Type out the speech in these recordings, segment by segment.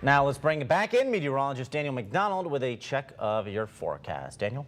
Now let's bring it back in meteorologist Daniel McDonald with a check of your forecast. Daniel?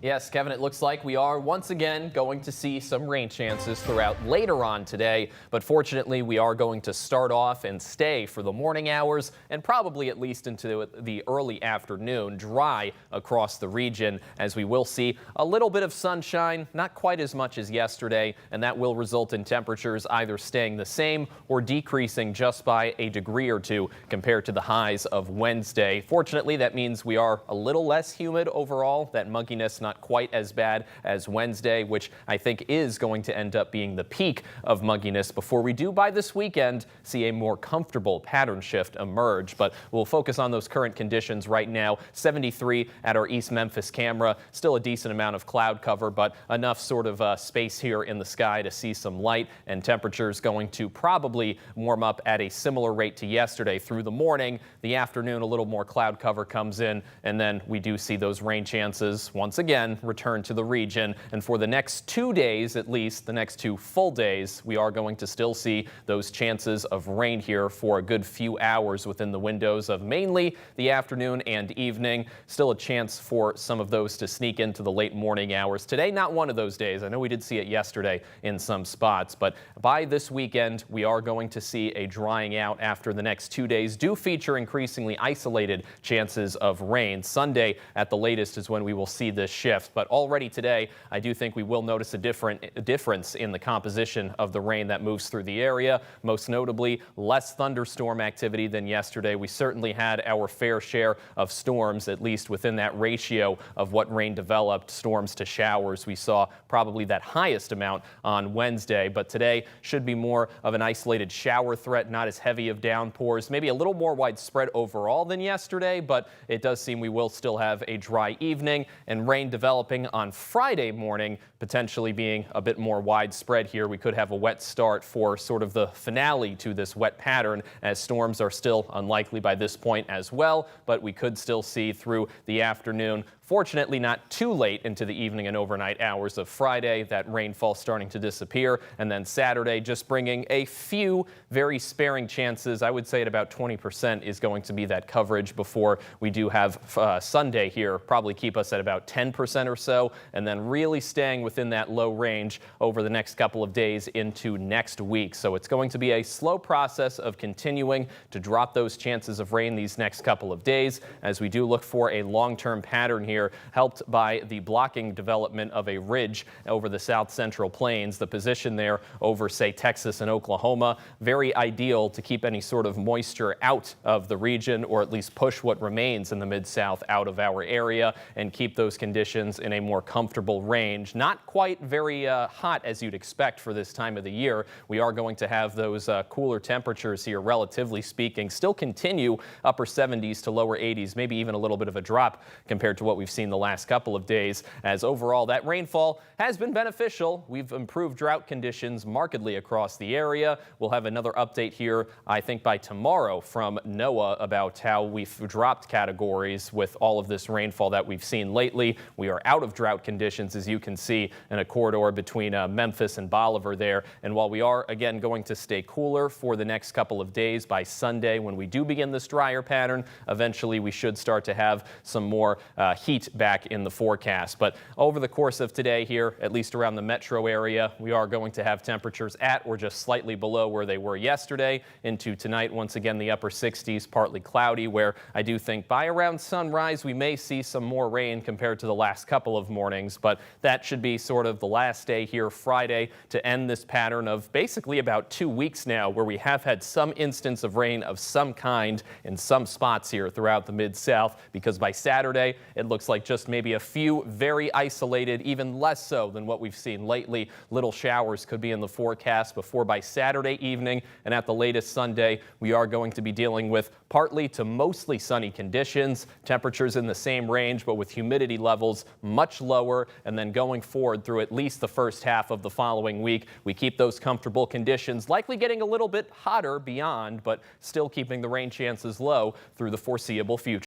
Yes, Kevin, it looks like we are once again going to see some rain chances throughout later on today. But fortunately, we are going to start off and stay for the morning hours and probably at least into the early afternoon dry across the region, as we will see a little bit of sunshine, not quite as much as yesterday, and that will result in temperatures either staying the same or decreasing just by a degree or two compared to the highs of Wednesday. Fortunately, that means we are a little less humid overall. That mugginess not quite as bad as Wednesday, which I think is going to end up being the peak of mugginess before we do by this weekend see a more comfortable pattern shift emerge. But we'll focus on those current conditions right now. 73 at our East Memphis camera, still a decent amount of cloud cover, but enough sort of space here in the sky to see some light, and temperatures going to probably warm up at a similar rate to yesterday through the morning. The afternoon, a little more cloud cover comes in, and then we do see those rain chances once again return to the region. And for the next 2 days, at least the next 2 full days, we are going to still see those chances of rain here for a good few hours within the windows of mainly the afternoon and evening. Still a chance for some of those to sneak into the late morning hours. Today, not one of those days. I know we did see it yesterday in some spots, but by this weekend, we are going to see a drying out after the next 2 days do feature increasingly isolated chances of rain. Sunday at the latest is when we will see this shift. But already today, I do think we will notice a difference in the composition of the rain that moves through the area. Most notably, less thunderstorm activity than yesterday. We certainly had our fair share of storms, at least within that ratio of what rain developed, storms to showers. We saw probably that highest amount on Wednesday, but today should be more of an isolated shower threat, not as heavy of downpours, maybe a little more widespread overall than yesterday, but it does seem we will still have a dry evening and rain developing on Friday morning, potentially being a bit more widespread here. We could have a wet start for sort of the finale to this wet pattern, as storms are still unlikely by this point as well, but we could still see through the afternoon. Fortunately, not too late into the evening and overnight hours of Friday, that rainfall starting to disappear. And then Saturday, just bringing a few very sparing chances. I would say at about 20% is going to be that coverage before we do have Sunday here, probably keep us at about 10% or so, and then really staying within that low range over the next couple of days into next week. So it's going to be a slow process of continuing to drop those chances of rain these next couple of days, as we do look for a long-term pattern here, helped by the blocking development of a ridge over the south central plains. The position there over, say, Texas and Oklahoma, very ideal to keep any sort of moisture out of the region, or at least push what remains in the mid-south out of our area and keep those conditions in a more comfortable range. Not quite very hot as you'd expect for this time of the year. We are going to have those cooler temperatures here, relatively speaking, still continue upper 70s to lower 80s, maybe even a little bit of a drop compared to what we've seen the last couple of days, as overall that rainfall has been beneficial. We've improved drought conditions markedly across the area. We'll have another update here, I think, by tomorrow from NOAA about how we've dropped categories with all of this rainfall that we've seen lately. We are out of drought conditions, as you can see, in a corridor between Memphis and Bolivar there. And while we are, again, going to stay cooler for the next couple of days, by Sunday, when we do begin this drier pattern, eventually we should start to have some more heat back in the forecast. But over the course of today here, at least around the metro area, we are going to have temperatures at or just slightly below where they were yesterday. Into tonight, once again, the upper 60s, partly cloudy, where I do think by around sunrise we may see some more rain compared to the last couple of mornings, but that should be sort of the last day here, Friday, to end this pattern of basically about 2 weeks now where we have had some instance of rain of some kind in some spots here throughout the mid-south, because by Saturday it looks like just maybe a few very isolated, even less so than what we've seen lately. Little showers could be in the forecast before by Saturday evening, and at the latest Sunday, we are going to be dealing with partly to mostly sunny conditions, temperatures in the same range, but with humidity levels much lower. And then going forward through at least the first half of the following week, we keep those comfortable conditions, likely getting a little bit hotter beyond, but still keeping the rain chances low through the foreseeable future.